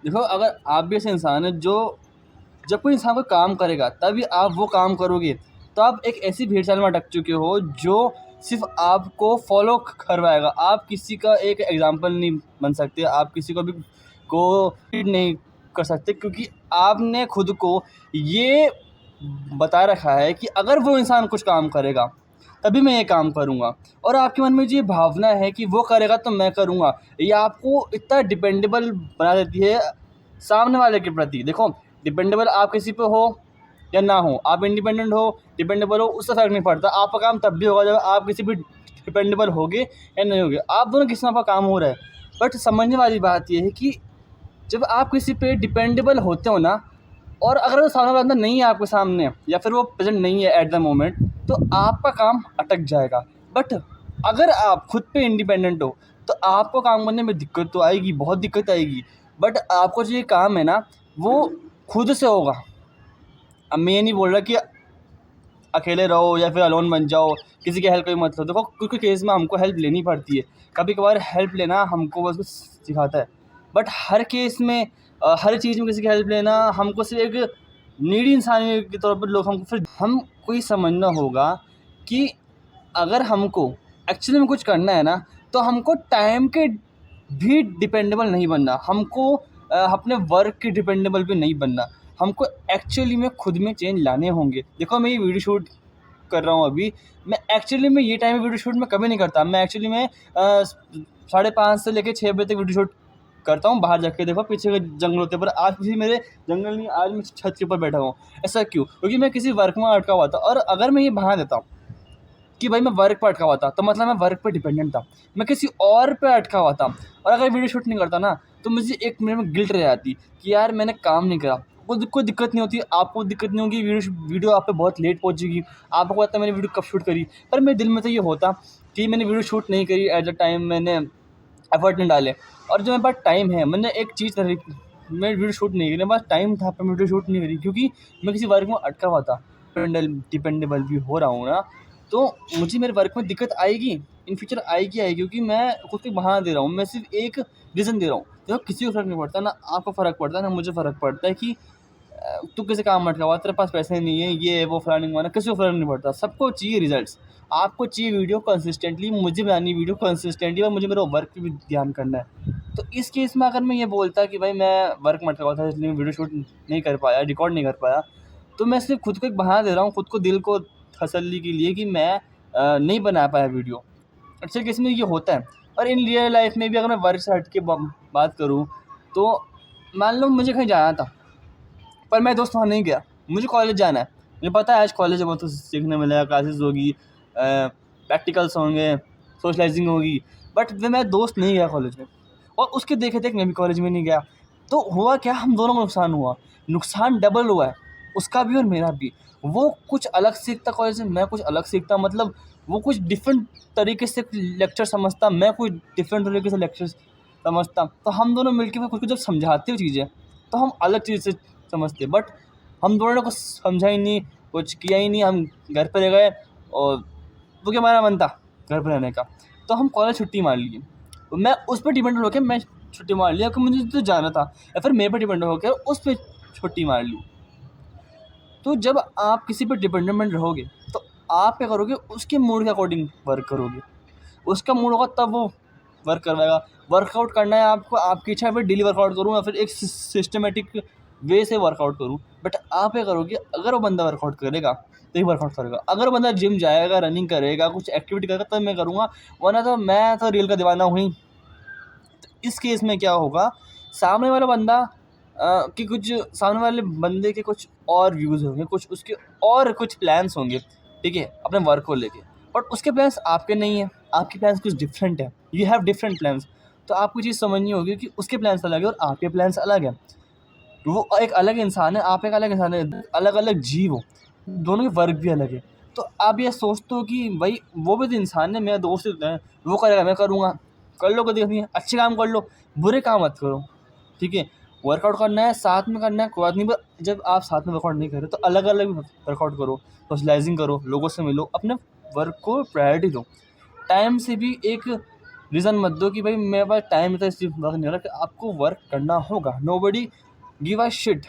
देखो, अगर आप भी ऐसे इंसान हैं जो जब कोई इंसान कोई काम करेगा तभी आप वो काम करोगे, तो आप एक ऐसी भेड़-चाल में अटक चुके हो जो सिर्फ़ आपको फ़ॉलो करवाएगा। आप किसी का एक एग्ज़ाम्पल नहीं बन सकते, आप किसी को भी लीड नहीं कर सकते, क्योंकि आपने खुद को ये बता रखा है कि अगर वो इंसान कुछ काम करेगा, तभी मैं ये काम करूँगा, और आपके मन में जो ये भावना है कि वो करेगा तो मैं करूँगा, ये आपको इतना डिपेंडेबल बना देती है सामने वाले के प्रति। देखो, डिपेंडेबल आप किसी पे हो या ना हो, आप इंडिपेंडेंट हो, डिपेंडेबल हो, उससे फ़र्क नहीं पड़ता। आपका काम तब भी होगा जब आप किसी पे डिपेंडेबल होगे या नहीं होगे। आप दोनों किसी में आपका काम हो रहा है। बट समझने वाली बात ये है कि जब आप किसी पे डिपेंडेबल होते हो ना, और अगर वो सामने वाला बंदा नहीं है आपके सामने, या फिर वो प्रेज़ेंट नहीं है एट द मोमेंट, तो आपका काम अटक जाएगा। बट अगर आप खुद पे इंडिपेंडेंट हो, तो आपको काम करने में दिक्कत तो आएगी, बहुत दिक्कत आएगी। बट आपको जो ये काम है ना, वो खुद से होगा। अब मैं ये नहीं बोल रहा कि अकेले रहो या फिर अलोन बन जाओ, किसी की हेल्प की मत लो। देखो, कुछ केस में हमको हेल्प लेनी पड़ती है। कभी-कभार हेल्प लेना हमको बस कुछ सिखाता है। बट हर केस में हर चीज़ में किसी की हेल्प लेना हमको सिर्फ़ एक नीडी इंसान के तौर पर लोग हमको फिर हमको ये समझना होगा कि अगर हमको एक्चुअली में कुछ करना है ना, तो हमको टाइम के भी डिपेंडेबल नहीं बनना। हमको अपने वर्क के डिपेंडेबल भी नहीं बनना। हमको एक्चुअली में खुद में चेंज लाने होंगे। देखो, मैं ये वीडियो शूट कर रहा हूँ अभी, मैं एक्चुअली में ये टाइम में वीडियो शूट मैं कभी नहीं करता। मैं एक्चुअली में 5:30 से लेके 6 बजे तक वीडियो शूट करता हूँ बाहर जाके। देखो, पीछे के जंगल होते हैं, पर आज भी मेरे जंगल नहीं, आज मैं छत के ऊपर बैठा हुआ हूँ। ऐसा क्यों? क्योंकि मैं किसी वर्क में अटका हुआ था, और अगर मैं ये बहाना देता हूँ कि भाई मैं वर्क पे अटका हुआ था, तो मतलब मैं वर्क पे डिपेंडेंट था, मैं किसी और पे अटका हुआ था, और अगर वीडियो शूट नहीं करता ना, तो मुझे एक मेरे में गिल्ट रह जाती कि यार मैंने काम नहीं करा। कोई दिक्कत नहीं होती, आपको दिक्कत नहीं होगी, वीडियो आप पे बहुत लेट पहुँचेगी, आपको पता है मैंने वीडियो कब शूट करी, पर मेरे दिल में तो ये होता कि मैंने वीडियो शूट नहीं करी एट द टाइम, मैंने एफर्ट नहीं डाले, और जो मेरे पास टाइम है, मैंने एक चीज़ करी, मैं वीडियो शूट नहीं करी, मेरे पास टाइम था पर मैं वीडियो शूट नहीं करी, क्योंकि मैं किसी वर्क में अटका हुआ था। डिपेंडेबल भी हो रहा हूँ ना, तो मुझे मेरे वर्क में दिक्कत आएगी, इन फ्यूचर आएगी, क्योंकि मैं खुद को बहाना दे रहा हूँ, मैं सिर्फ एक रीज़न दे रहा हूँ। देखो, किसी को फ़र्क नहीं पड़ता, ना आपको फ़र्क पड़ता है, ना मुझे फ़र्क पड़ता है कि तू किसी काम में अटका हुआ है, तेरे पास पैसे नहीं है, ये है, वो फलाना-ढिमकाना, किसी को फ़र्क नहीं पड़ता। सबको चाहिए रिज़ल्ट्स। आपको चाहिए वीडियो कंसिस्टेंटली, मुझे बनानी वीडियो कंसिस्टेंटली, और मुझे मेरा वर्क पे भी ध्यान करना है। तो इस केस में अगर मैं ये बोलता कि भाई मैं वर्क में अटका हुआ था, इसलिए मैं वीडियो शूट नहीं कर पाया, रिकॉर्ड नहीं कर पाया, तो मैं सिर्फ़ खुद को एक बहाना दे रहा हूँ, खुद को, दिल को तसल्ली के लिए, कि मैं नहीं बना पाया वीडियो। अक्सर केस में ये होता है। और इन रियल लाइफ़ में भी अगर मैं वर्क से हट के बात करूँ, तो मान लो मुझे कहीं जाना था, पर मैं दोस्त वहाँ नहीं गया, मुझे कॉलेज जाना है। मुझे पता है आज कॉलेज में बहुत कुछ सीखने मिलेगा, क्लासेस होगी, प्रैक्टिकल्स होंगे, सोशलाइजिंग होगी, बट मैं दोस्त नहीं गया कॉलेज में, और उसके देखे-देख मैं भी कॉलेज में नहीं गया। तो हुआ क्या, हम दोनों को नुकसान हुआ, नुकसान डबल हुआ है, उसका भी और मेरा भी। वो कुछ अलग सीखता कॉलेज में, मैं कुछ अलग सीखता, मतलब वो कुछ डिफरेंट तरीके से लेक्चर समझता, मैं कुछ डिफरेंट तरीके से लेक्चर समझता। तो हम दोनों मिलके फिर खुद को जब समझाते हो चीज़ें, तो हम अलग चीज़ से समझते, बट हम दोनों ने कुछ समझा ही नहीं, कुछ किया ही नहीं, हम घर पे रह गए, और क्योंकि हमारा मन था घर पे रहने का, तो हम कॉलेज छुट्टी मार लिए। तो मैं उस पे डिपेंडेंट होके मैं छुट्टी मार लिया कि मुझे तो जाना था, या फिर मेरे पे डिपेंडेंट होके उस पे छुट्टी मार ली। तो जब आप किसी पे डिपेंडेंट रहोगे, तो आप क्या करोगे, उसके मूड के अकॉर्डिंग वर्क करोगे। उसका मूड होगा तब वो वर्क करवाएगा। वर्कआउट करना है आपको, आपकी इच्छा है फिर डेली वर्कआउट करूँ, या फिर एक सिस्टमैटिक वे से वर्कआउट करूँ। बट आप क्या करोगे, अगर वो बंदा वर्कआउट करेगा, तो ही वर्कआउट करेगा। अगर वो बंदा जिम जाएगा, रनिंग करेगा, कुछ एक्टिविटी करेगा, तब मैं करूँगा, वरना तो मैं तो रील का दीवाना हूँ ही। तो इस केस में क्या होगा, सामने वाला बंदा कि कुछ सामने वाले बंदे के कुछ और व्यूज़ होंगे, कुछ उसके और कुछ प्लान्स होंगे, ठीक है, अपने वर्क को लेके। बट उसके प्लान्स आपके नहीं हैं, आपके प्लान्स कुछ डिफरेंट हैं। You have different plans. तो आपको चीज़ समझनी होगी कि उसके प्लान्स अलग हैं और आपके प्लान्स अलग हैं। वो एक अलग इंसान है, आप एक अलग इंसान है, अलग-अलग जीव हो, दोनों के वर्क भी अलग है। तो आप ये सोचते हो कि भाई वो भी तो इंसान है, मेरा दोस्त है, वो करेगा मैं करूँगा, कर लो, कोई दिक्कत नहीं है, अच्छे काम कर लो, बुरे काम मत करो, ठीक है? वर्कआउट करना है, साथ में करना है, कोई बात नहीं, पर जब आप साथ में वर्कआउट नहीं कर रहे, तो अलग-अलग वर्कआउट करो, सोशलाइज़िंग करो, लोगों से मिलो, अपने वर्क को प्रायोरिटी दो। टाइम से भी एक रीज़न मत दो कि भाई मेरे पास टाइम है तो इसलिए वर्क नहीं हो रहा, कि आपको वर्क करना होगा। Nobody give a shit